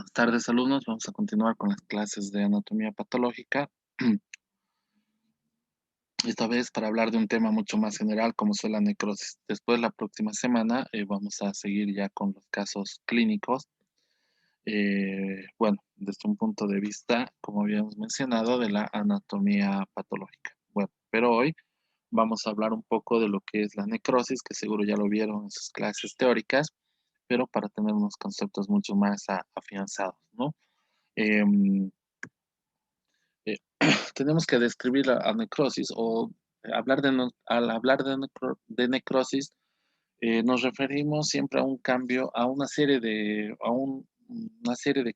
Buenas tardes, alumnos. Vamos a continuar con las clases de anatomía patológica. Esta vez para hablar de un tema mucho más general como es la necrosis. Después, la próxima semana, vamos a seguir ya con los casos clínicos. Bueno, desde un punto de vista, como habíamos mencionado, de la anatomía patológica. Bueno, pero hoy vamos a hablar un poco de lo que es la necrosis, que seguro ya lo vieron en sus clases teóricas, pero para tener unos conceptos mucho más afianzados, ¿no? Em, eh, Tenemos que describir la necrosis o al hablar de necrosis, nos referimos siempre a un cambio, a una serie de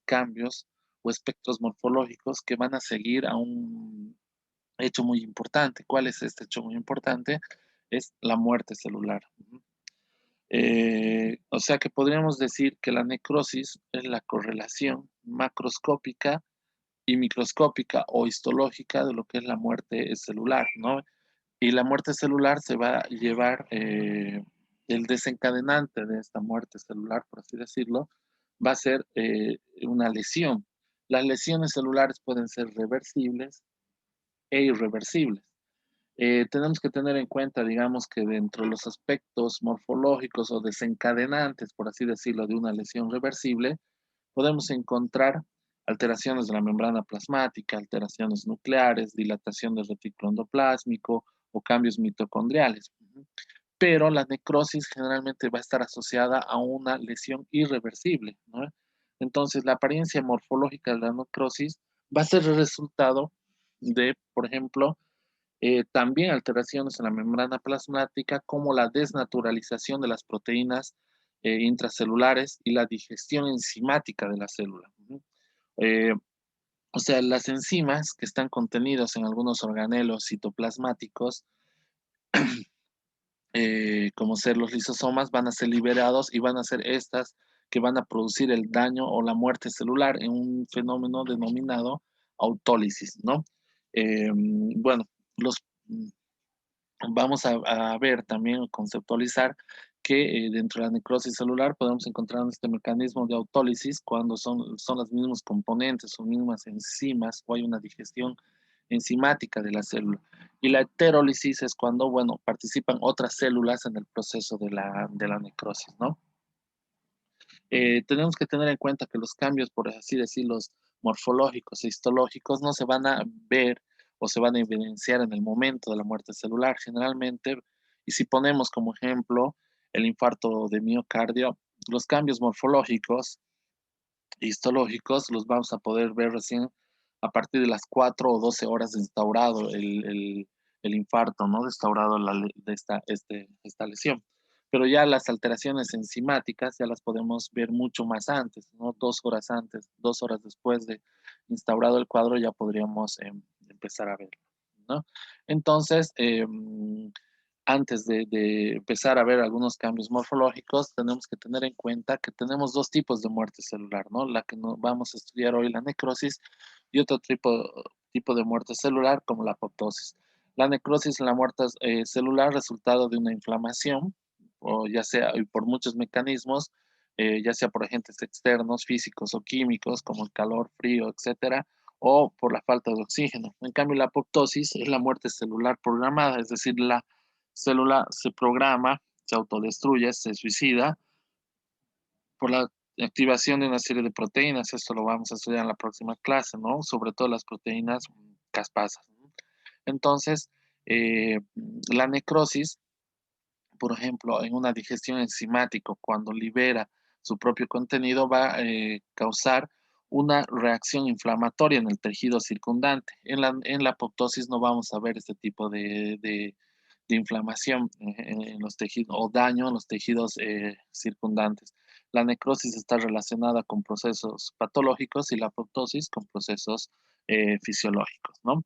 cambios o espectros morfológicos que van a seguir a un hecho muy importante. ¿Cuál es este hecho muy importante? Es la muerte celular. Ujú. O sea que podríamos decir que la necrosis es la correlación macroscópica y microscópica o histológica de lo que es la muerte celular, ¿no? Y la muerte celular se va a llevar, el desencadenante de esta muerte celular, por así decirlo, va a ser una lesión. Las lesiones celulares pueden ser reversibles e irreversibles. Tenemos que tener en cuenta, digamos, que dentro de los aspectos morfológicos o desencadenantes, por así decirlo, de una lesión reversible, podemos encontrar alteraciones de la membrana plasmática, alteraciones nucleares, dilatación del retículo endoplásmico o cambios mitocondriales. Pero la necrosis generalmente va a estar asociada a una lesión irreversible, ¿no? Entonces, la apariencia morfológica de la necrosis va a ser el resultado de, por ejemplo, también alteraciones en la membrana plasmática, como la desnaturalización de las proteínas intracelulares y la digestión enzimática de la célula. Eh, o sea, las enzimas que están contenidas en algunos organelos citoplasmáticos, como ser los lisosomas, van a ser liberados y van a ser estas que van a producir el daño o la muerte celular en un fenómeno denominado autólisis, ¿no? Bueno, los vamos a ver también, conceptualizar que dentro de la necrosis celular podemos encontrar este mecanismo de autólisis cuando son los mismos componentes o mismas enzimas o hay una digestión enzimática de la célula. Y la heterólisis es cuando, bueno, participan otras células en el proceso de la necrosis, ¿no? Tenemos que tener en cuenta que los cambios, por así decirlo, morfológicos e histológicos no se van a ver o se van a evidenciar en el momento de la muerte celular generalmente. Y si ponemos como ejemplo el infarto de miocardio, los cambios morfológicos e histológicos los vamos a poder ver recién a partir de las 4 o 12 horas de instaurado el infarto, ¿no? De instaurado esta lesión. Pero ya las alteraciones enzimáticas ya las podemos ver mucho más antes, ¿no? 2 horas antes, 2 horas después de instaurado el cuadro ya podríamos empezar a verlo, ¿no? Entonces, antes de empezar a ver algunos cambios morfológicos, tenemos que tener en cuenta que tenemos dos tipos de muerte celular, ¿no? La que vamos a estudiar hoy, la necrosis, y otro tipo de muerte celular, como la apoptosis. La necrosis es la muerte celular resultado de una inflamación, o ya sea y por muchos mecanismos, ya sea por agentes externos, físicos o químicos, como el calor, frío, etcétera, o por la falta de oxígeno. En cambio, la apoptosis es la muerte celular programada, es decir, la célula se programa, se autodestruye, se suicida por la activación de una serie de proteínas. Esto lo vamos a estudiar en la próxima clase, ¿no? Sobre todo las proteínas caspasas, ¿no? Entonces, la necrosis, por ejemplo, en una digestión enzimática, cuando libera su propio contenido, va a causar una reacción inflamatoria en el tejido circundante. En la apoptosis no vamos a ver este tipo de inflamación en los tejidos o daño en los tejidos circundantes. La necrosis está relacionada con procesos patológicos y la apoptosis con procesos fisiológicos, ¿no?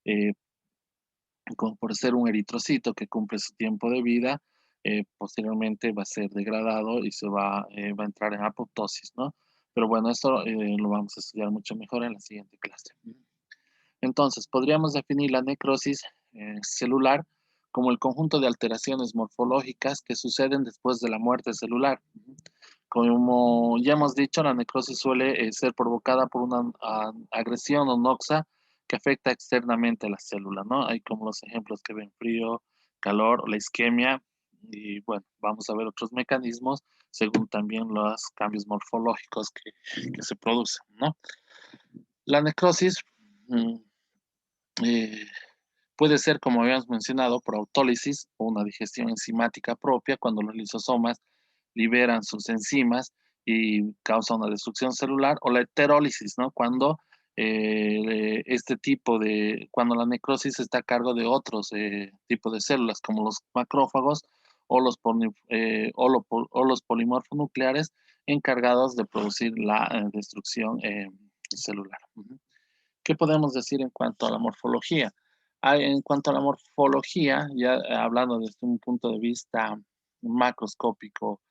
Eh, Como por ser un eritrocito que cumple su tiempo de vida, posteriormente va a ser degradado y va a entrar en apoptosis, ¿no? Pero bueno, esto lo vamos a estudiar mucho mejor en la siguiente clase. Entonces, podríamos definir la necrosis celular como el conjunto de alteraciones morfológicas que suceden después de la muerte celular. Como ya hemos dicho, la necrosis suele ser provocada por una agresión o noxa que afecta externamente a la célula, ¿no? Hay como los ejemplos que ven frío, calor o la isquemia. Y bueno, vamos a ver otros mecanismos según también los cambios morfológicos que se producen, ¿no? La necrosis mm, eh, puede ser, como habíamos mencionado, por autólisis o una digestión enzimática propia, cuando los lisosomas liberan sus enzimas y causa una destrucción celular, o la heterólisis, ¿no? Cuando cuando la necrosis está a cargo de otros tipos de células, como los macrófagos o o los polimorfonucleares encargados de producir la destrucción celular. ¿Qué podemos decir en cuanto a la morfología? En cuanto a la morfología, ya hablando desde un punto de vista macroscópico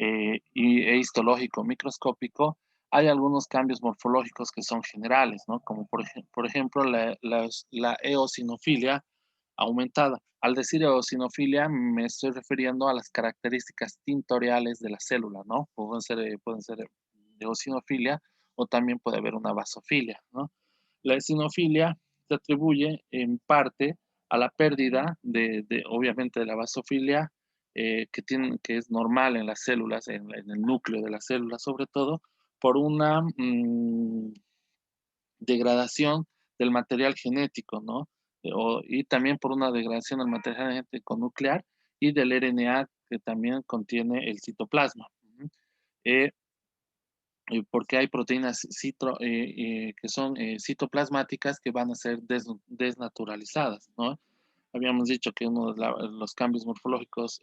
e histológico microscópico, hay algunos cambios morfológicos que son generales, ¿no? Como por ejemplo la eosinofilia aumentada. Al decir eosinofilia me estoy refiriendo a las características tintoriales de la célula, ¿no? Pueden ser eosinofilia o también puede haber una basofilia, ¿no? La eosinofilia se atribuye en parte a la pérdida obviamente, de la basofilia, que es normal en las células, en el núcleo de las células, sobre todo, por una degradación del material genético, ¿no? Y también por una degradación del material genético nuclear y del RNA que también contiene el citoplasma. Eh, Porque hay proteínas que son citoplasmáticas que van a ser desnaturalizadas, ¿no? Habíamos dicho que uno de los cambios morfológicos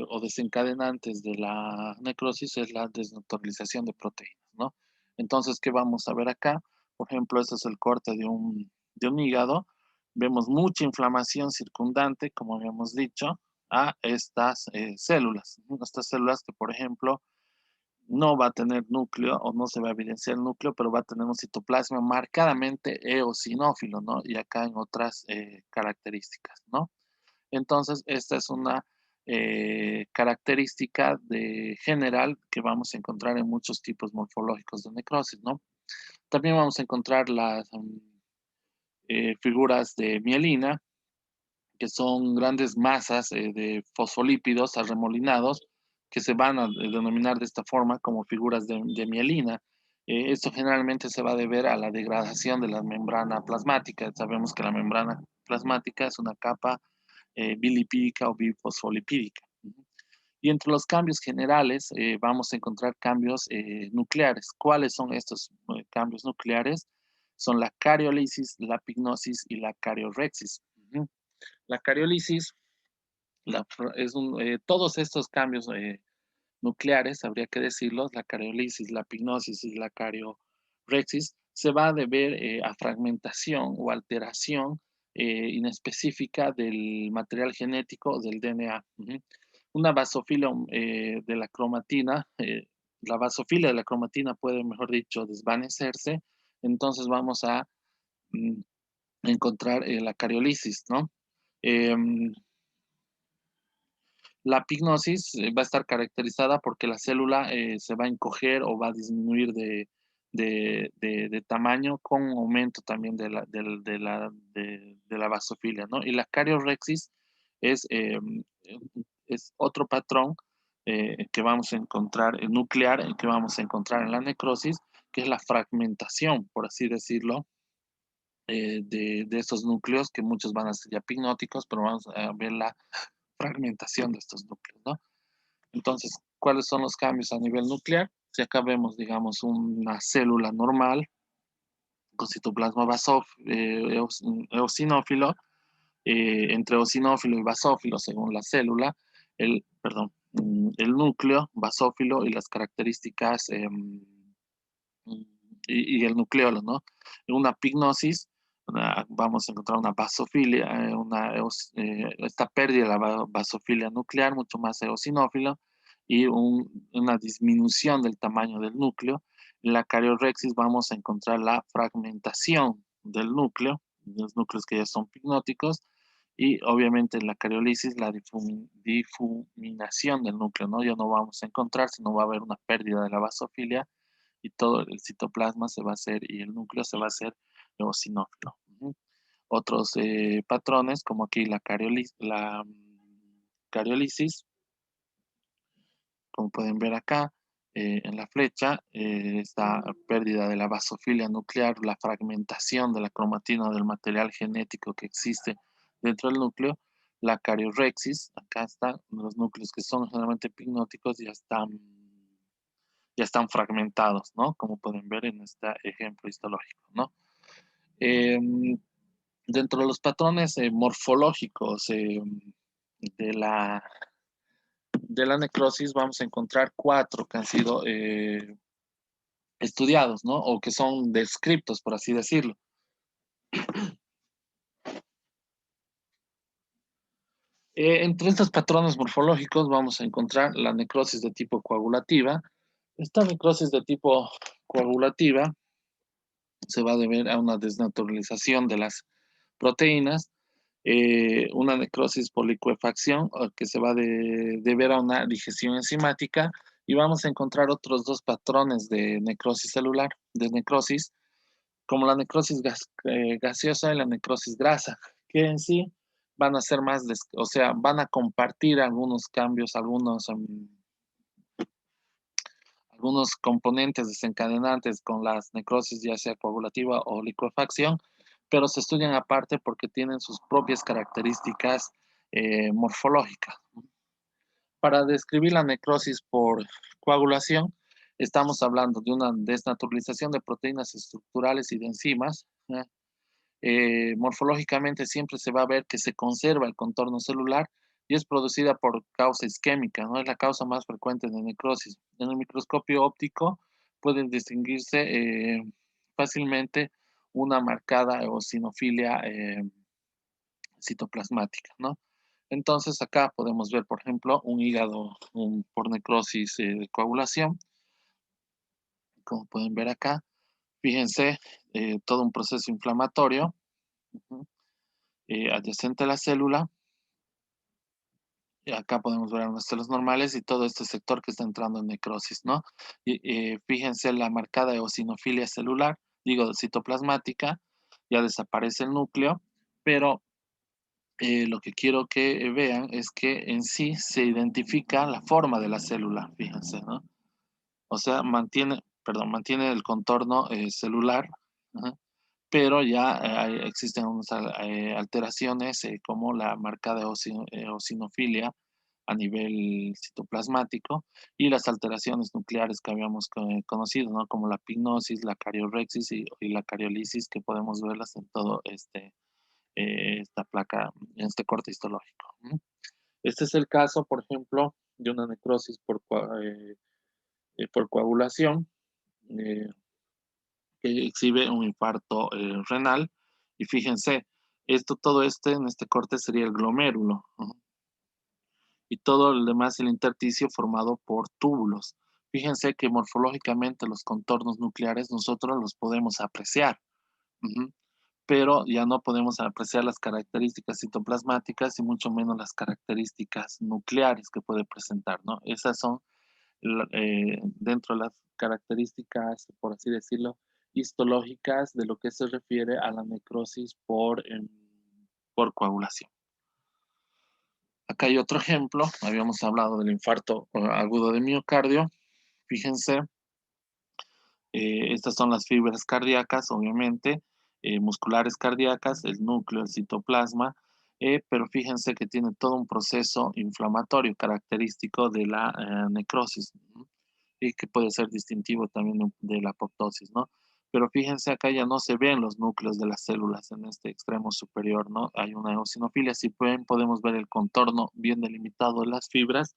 o desencadenantes de la necrosis es la desnaturalización de proteínas, ¿no? Entonces, ¿qué vamos a ver acá? Por ejemplo, este es el corte de un hígado. Vemos mucha inflamación circundante, como habíamos dicho, a estas células. Estas células que, por ejemplo, no va a tener núcleo o no se va a evidenciar el núcleo, pero va a tener un citoplasma marcadamente eosinófilo, ¿no? Y acá en otras características, ¿no? Entonces, esta es una característica general que vamos a encontrar en muchos tipos morfológicos de necrosis, ¿no? También vamos a encontrar las figuras de mielina, que son grandes masas de fosfolípidos arremolinados que se van a denominar de esta forma como figuras de mielina. Esto generalmente se va a deber a la degradación de la membrana plasmática. Sabemos que la membrana plasmática es una capa bilipídica o bifosfolipídica. Y entre los cambios generales vamos a encontrar cambios nucleares. ¿Cuáles son estos cambios nucleares? Son la cariolisis, la pignosis y la cariorexis. La cariolisis todos estos cambios nucleares, habría que decirlos, la cariolisis, la pignosis y la cariorexis, se va a deber a fragmentación o alteración inespecífica del material genético del DNA. Una basofilia de la cromatina, la basofilia de la cromatina puede, mejor dicho, desvanecerse, entonces vamos a mm, encontrar la cariolisis, ¿no? Em, La pignosis va a estar caracterizada porque la célula se va a encoger o va a disminuir de tamaño con aumento también de la basofilia, ¿no? Y la cariorexis es, es otro patrón que vamos a encontrar, nuclear, que vamos a encontrar en la necrosis, que es la fragmentación, por así decirlo, de estos núcleos, que muchos van a ser ya pignóticos, pero vamos a ver la fragmentación de estos núcleos, ¿no? Entonces, ¿cuáles son los cambios a nivel nuclear? Si acá vemos, digamos, una célula normal con citoplasma eosinófilo, entre eosinófilo y basófilo, según la célula, el núcleo basófilo y las características y el nucleolo, ¿no? En una pignosis, vamos a encontrar una basofilia, esta pérdida de la basofilia nuclear, mucho más eosinófilo, y una disminución del tamaño del núcleo. En la cariorexis vamos a encontrar la fragmentación del núcleo, los núcleos que ya son pignóticos, Y obviamente en la cariolisis, la difuminación del núcleo, ¿no? Ya no vamos a encontrar, sino va a haber una pérdida de la basofilia y todo el citoplasma se va a hacer y el núcleo se va a hacer eosinófilo. Ujú. Otros patrones, como aquí la cariolisis, como pueden ver acá en la flecha, esta pérdida de la basofilia nuclear, la fragmentación de la cromatina del material genético que existe dentro del núcleo, la cariorexis, acá están los núcleos que son generalmente epinóticos, ya están fragmentados, ¿no? Como pueden ver en este ejemplo histológico, ¿no? Em, Dentro de los patrones morfológicos de de la necrosis vamos a encontrar 4 que han sido estudiados, ¿no? O que son descriptos, por así decirlo. Entre estos patrones morfológicos vamos a encontrar la necrosis de tipo coagulativa. Esta necrosis de tipo coagulativa se va a deber a una desnaturalización de las proteínas, una necrosis por licuefacción, que se va a deber a una digestión enzimática, y vamos a encontrar otros 2 patrones de necrosis celular, de necrosis, como la necrosis gaseosa y la necrosis grasa, que en sí van a ser más, o sea, van a compartir algunos cambios, algunos componentes desencadenantes con las necrosis, ya sea coagulativa o licuefacción, pero se estudian aparte porque tienen sus propias características morfológicas. Para describir la necrosis por coagulación, estamos hablando de una desnaturalización de proteínas estructurales y de enzimas. Morfológicamente siempre se va a ver que se conserva el contorno celular y es producida por causa isquémica, ¿no? Es la causa más frecuente de necrosis. En el microscopio óptico pueden distinguirse fácilmente una marcada eosinofilia citoplasmática, ¿no? Entonces acá podemos ver, por ejemplo, un hígado por necrosis de coagulación, como pueden ver acá. Fíjense, todo un proceso inflamatorio adyacente a la célula. Y acá podemos ver unas células normales y todo este sector que está entrando en necrosis, ¿no? Y, fíjense la marcada eosinofilia celular, digo, citoplasmática, ya desaparece el núcleo, pero lo que quiero que vean es que en sí se identifica la forma de la célula, fíjense, ¿no? O sea, mantiene el contorno celular, ¿no? Pero ya existen unas alteraciones como la marcada eosinofilia a nivel citoplasmático y las alteraciones nucleares que habíamos conocido, ¿no? Como la pignosis, la cariorexis y la cariolisis, que podemos verlas en todo esta placa, en este corte histológico. Este es el caso, por ejemplo, de una necrosis por coagulación, eh, que exhibe un infarto renal. Y fíjense, todo en este corte sería el glomérulo, ¿no? Y todo el demás el intersticio formado por túbulos. Fíjense que morfológicamente los contornos nucleares nosotros los podemos apreciar, ujú, pero ya no podemos apreciar las características citoplasmáticas y mucho menos las características nucleares que puede presentar, ¿no? Esas son dentro de las características, por así decirlo, histológicas de lo que se refiere a la necrosis por coagulación. Acá hay otro ejemplo, habíamos hablado del infarto agudo de miocardio. Fíjense, estas son las fibras cardíacas, obviamente, musculares cardíacas, el núcleo, el citoplasma, pero fíjense que tiene todo un proceso inflamatorio característico de la necrosis, ¿no? Y que puede ser distintivo también de la apoptosis, ¿no? Pero fíjense, acá ya no se ven los núcleos de las células en este extremo superior, ¿no? Hay una eosinofilia, si pueden, podemos ver el contorno bien delimitado de las fibras,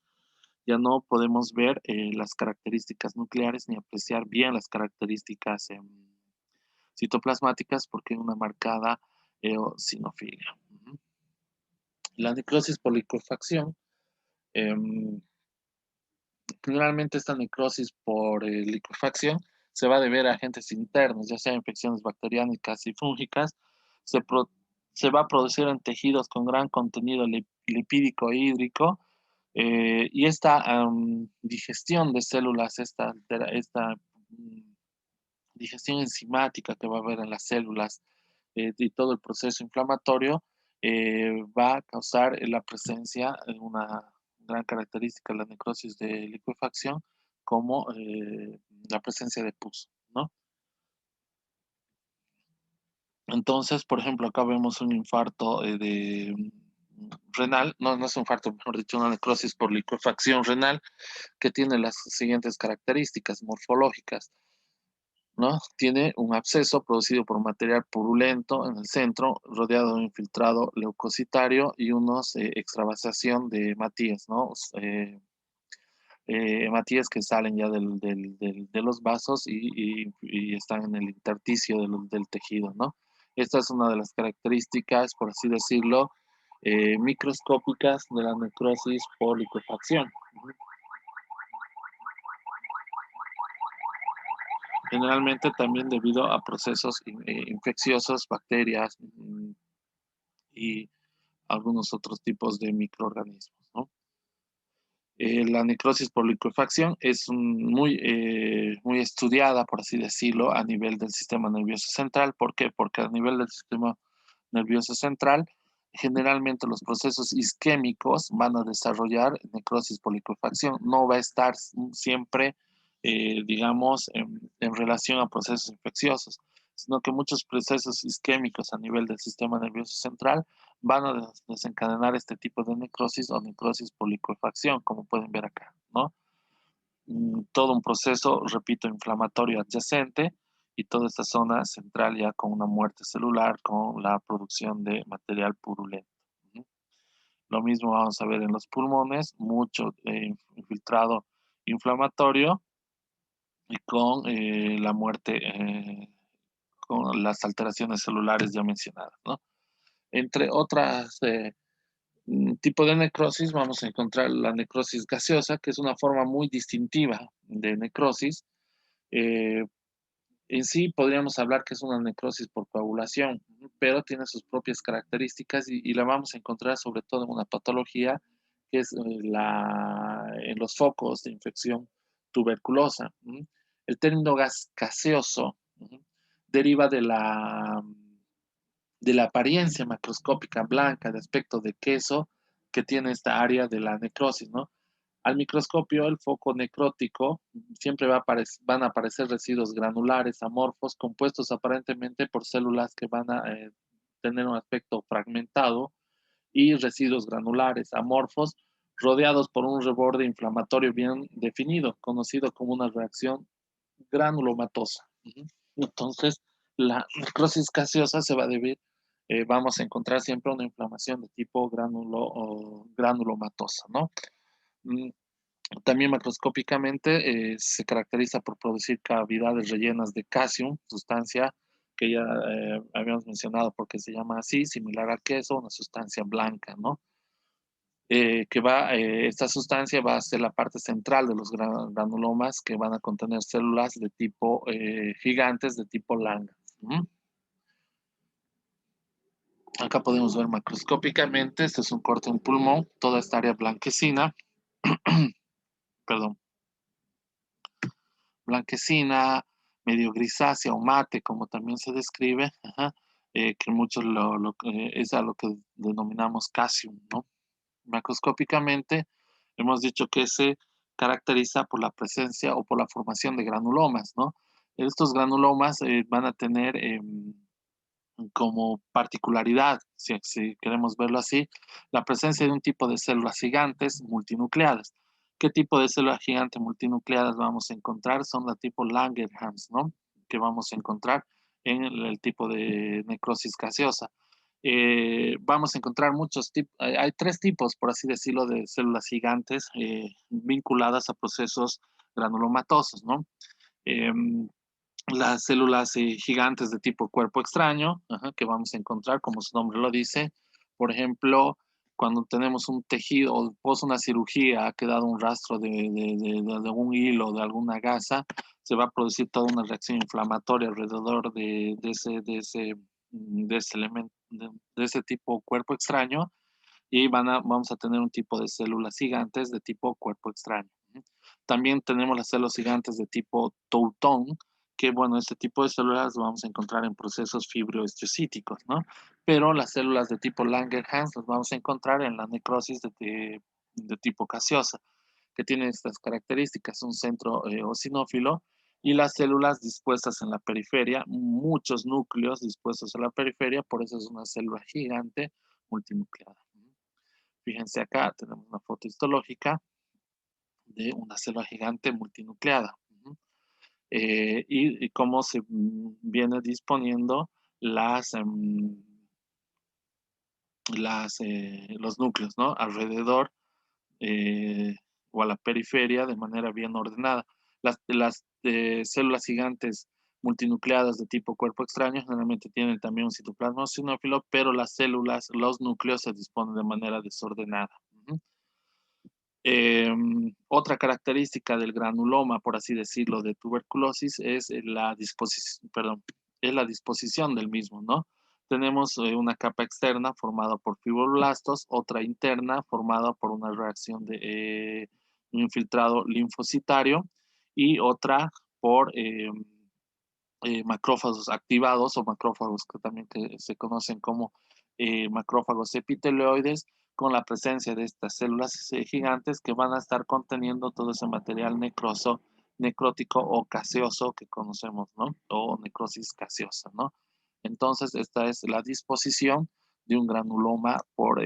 ya no podemos ver las características nucleares ni apreciar bien las características citoplasmáticas porque hay una marcada eosinofilia. La necrosis por licuefacción, em, generalmente esta necrosis por licuefacción se va a deber a agentes internos, ya sea infecciones bacteriánicas y fúngicas. Se, pro- se va a producir en tejidos con gran contenido lipídico e hídrico, y esta digestión de células, esta digestión enzimática que va a haber en las células y todo el proceso inflamatorio va a causar la presencia, una gran característica de la necrosis de licuefacción, como la presencia de pus, ¿no? Entonces, por ejemplo, acá vemos un infarto renal, no, no es un infarto, mejor dicho, una necrosis por licuefacción renal que tiene las siguientes características morfológicas, ¿no? Tiene un absceso producido por material purulento en el centro, rodeado de un infiltrado leucocitario y unos extravasación de hematías, ¿no? Hematías que salen ya de los vasos y están en el intersticio del tejido, ¿no? Esta es una de las características, por así decirlo, microscópicas de la necrosis por licuefacción. Generalmente también debido a procesos infecciosos, bacterias y algunos otros tipos de microorganismos, ¿no? La necrosis por licuefacción es muy estudiada, por así decirlo, a nivel del sistema nervioso central. ¿Por qué? Porque a nivel del sistema nervioso central, generalmente los procesos isquémicos van a desarrollar necrosis por licuefacción. No va a estar siempre, digamos, en relación a procesos infecciosos, sino que muchos procesos isquémicos a nivel del sistema nervioso central van a desencadenar este tipo de necrosis o necrosis por licuefacción, como pueden ver acá, ¿no? Todo un proceso, repito, inflamatorio adyacente y toda esta zona central ya con una muerte celular, con la producción de material purulento. ¿No? Lo mismo vamos a ver en los pulmones, mucho infiltrado inflamatorio y con la muerte, con las alteraciones celulares ya mencionadas, ¿no? Entre otras tipo de necrosis, vamos a encontrar la necrosis gaseosa, que es una forma muy distintiva de necrosis. Eh, en sí podríamos hablar que es una necrosis por coagulación, pero tiene sus propias características y la vamos a encontrar sobre todo en una patología que es en los focos de infección tuberculosa. El término gaseoso deriva de la apariencia macroscópica blanca de aspecto de queso que tiene esta área de la necrosis, ¿no? Al microscopio, el foco necrótico siempre van a aparecer residuos granulares, amorfos, compuestos aparentemente por células que van a tener un aspecto fragmentado y residuos granulares, amorfos, rodeados por un reborde inflamatorio bien definido, conocido como una reacción granulomatosa. Entonces, la necrosis gaseosa se va a deber, vamos a encontrar siempre una inflamación de tipo granulomatosa, ¿no? Mm, También macroscópicamente se caracteriza por producir cavidades rellenas de calcium, sustancia que ya habíamos mencionado porque se llama así, similar al queso, una sustancia blanca, ¿no? Esta sustancia va a ser la parte central de los granulomas que van a contener células de tipo gigantes, de tipo Lang. ¿Mm? Acá podemos ver macroscópicamente, este es un corte en pulmón, toda esta área blanquecina, perdón, blanquecina, medio grisácea o mate, como también se describe, ajá, que muchos es a lo que denominamos calcium, ¿no? Macroscópicamente, hemos dicho que se caracteriza por la presencia o por la formación de granulomas, ¿no? Estos granulomas van a tener como particularidad, si queremos verlo así, la presencia de un tipo de células gigantes multinucleadas. ¿Qué tipo de células gigantes multinucleadas vamos a encontrar? Son la tipo Langerhans, ¿no? Que vamos a encontrar en el tipo de necrosis gaseosa. Vamos a encontrar muchos tipos, hay tres tipos, por así decirlo, de células gigantes vinculadas a procesos granulomatosos, ¿no? Em, las células gigantes de tipo cuerpo extraño, ajá, que vamos a encontrar, como su nombre lo dice. Por ejemplo, cuando tenemos un tejido o pos una cirugía, ha quedado un rastro de un hilo, de alguna gasa, se va a producir toda una reacción inflamatoria alrededor de ese elemento de ese tipo cuerpo extraño y vamos a tener un tipo de células gigantes de tipo cuerpo extraño. Ujú. También tenemos las células gigantes de tipo Touton, que bueno, este tipo de células las vamos a encontrar en procesos fibroestiocíticos, ¿no? Pero las células de tipo Langerhans las vamos a encontrar en la necrosis de tipo gaseosa, que tienen estas características, un centro eosinófilo y las células dispuestas en la periferia, muchos núcleos dispuestos en la periferia, por eso es una célula gigante multinucleada. Fíjense acá, tenemos una foto histológica de una célula gigante multinucleada. Y cómo se viene disponiendo las, los núcleos, ¿no? Alrededor o a la periferia de manera bien ordenada. Las células gigantes multinucleadas de tipo cuerpo extraño generalmente tienen también un citoplasma eosinófilo, pero las células, los núcleos se disponen de manera desordenada. Otra característica del granuloma, por así decirlo, de tuberculosis es la disposición del mismo, ¿no? Tenemos una capa externa formada por fibroblastos, otra interna formada por una reacción de un infiltrado linfocitario y otra por macrófagos activados o macrófagos que también se conocen como macrófagos epitelioides, con la presencia de estas células gigantes que van a estar conteniendo todo ese material necrótico o caseoso que conocemos, ¿no? O necrosis caseosa, ¿no? Entonces, esta es la disposición de un granuloma por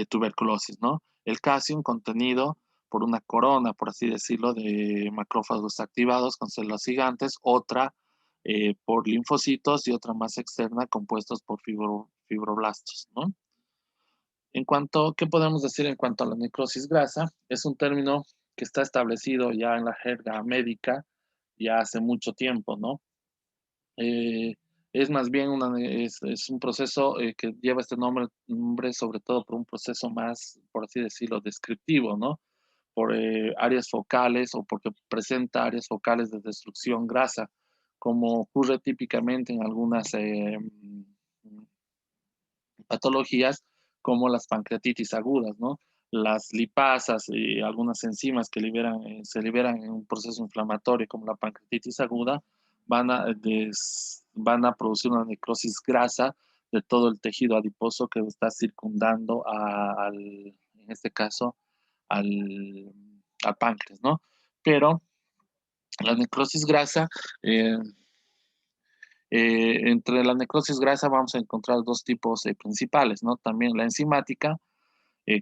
tuberculosis, ¿no? El calcio contenido por una corona, por así decirlo, de macrófagos activados con células gigantes, otra por linfocitos y otra más externa compuestos por fibroblastos, ¿no? ¿Qué podemos decir en cuanto a la necrosis grasa? Es un término que está establecido ya en la jerga médica ya hace mucho tiempo, ¿no? Eh, es más bien es un proceso que lleva este nombre sobre todo por un proceso más, por así decirlo, descriptivo, ¿no? Por áreas focales o porque presenta áreas focales de destrucción grasa, como ocurre típicamente en algunas patologías como las pancreatitis agudas, ¿no? Las lipasas y algunas enzimas que se liberan en un proceso inflamatorio como la pancreatitis aguda van a producir una necrosis grasa de todo el tejido adiposo que está circundando en este caso, al, al páncreas, ¿no? Pero la necrosis grasa eh, entre la necrosis grasa vamos a encontrar dos tipos principales, ¿no? También la enzimática,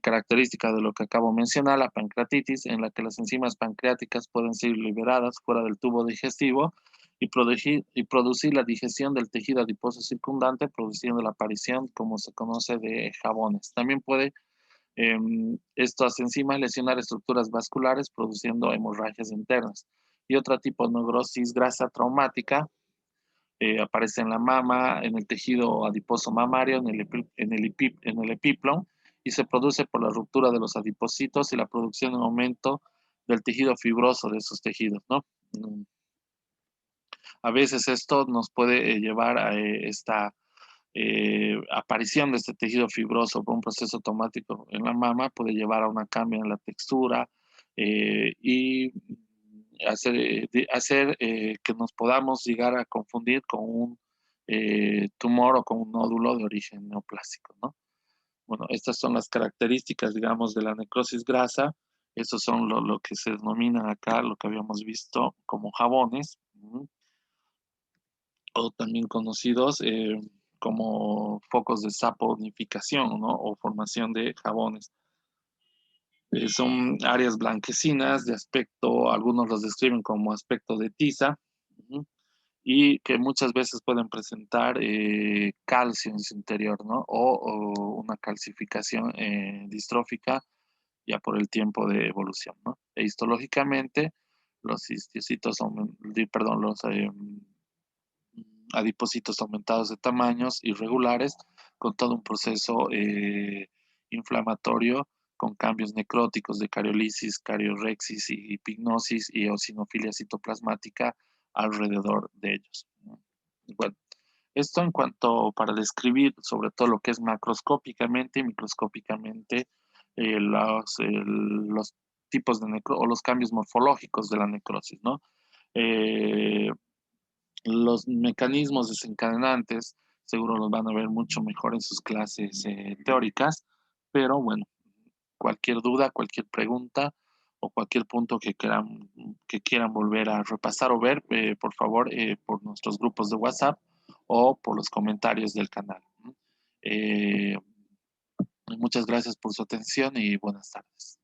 característica de lo que acabo de mencionar, la pancreatitis, en la que las enzimas pancreáticas pueden ser liberadas fuera del tubo digestivo y producir la digestión del tejido adiposo circundante, produciendo la aparición, como se conoce, de jabones. También puede estas enzimas lesionar estructuras vasculares, produciendo hemorragias internas. Y otro tipo de necrosis grasa traumática, aparece en la mama, en el tejido adiposo mamario, en el epiplón, y se produce por la ruptura de los adipocitos y la producción en aumento del tejido fibroso de esos tejidos, ¿no? Mm, A veces esto nos puede llevar a esta aparición de este tejido fibroso por un proceso automático en la mama, puede llevar a un cambio en la textura y hacer que nos podamos llegar a confundir con un tumor o con un nódulo de origen neoplásico, ¿no? Bueno, estas son las características, digamos, de la necrosis grasa. Estos son lo que se denominan acá, lo que habíamos visto como jabones, o también conocidos como focos de saponificación, ¿no? O formación de jabones. Son áreas blanquecinas de aspecto, algunos los describen como aspecto de tiza, uh -huh, y que muchas veces pueden presentar calcio en su interior, ¿no? O una calcificación distrófica ya por el tiempo de evolución, ¿no? E histológicamente, los histocitos, perdón, los adipocitos aumentados de tamaños irregulares, con todo un proceso inflamatorio, con cambios necróticos de cariolisis, cariorexis y pignosis y eosinofilia citoplasmática alrededor de ellos. Bueno, esto en cuanto para describir sobre todo lo que es macroscópicamente y microscópicamente los tipos de necrosis o los cambios morfológicos de la necrosis, ¿no? Eh, los mecanismos desencadenantes seguro los van a ver mucho mejor en sus clases teóricas, pero bueno, cualquier duda, cualquier pregunta o cualquier punto que quieran volver a repasar o ver, por favor, por nuestros grupos de WhatsApp o por los comentarios del canal. Eh, Muchas gracias por su atención y buenas tardes.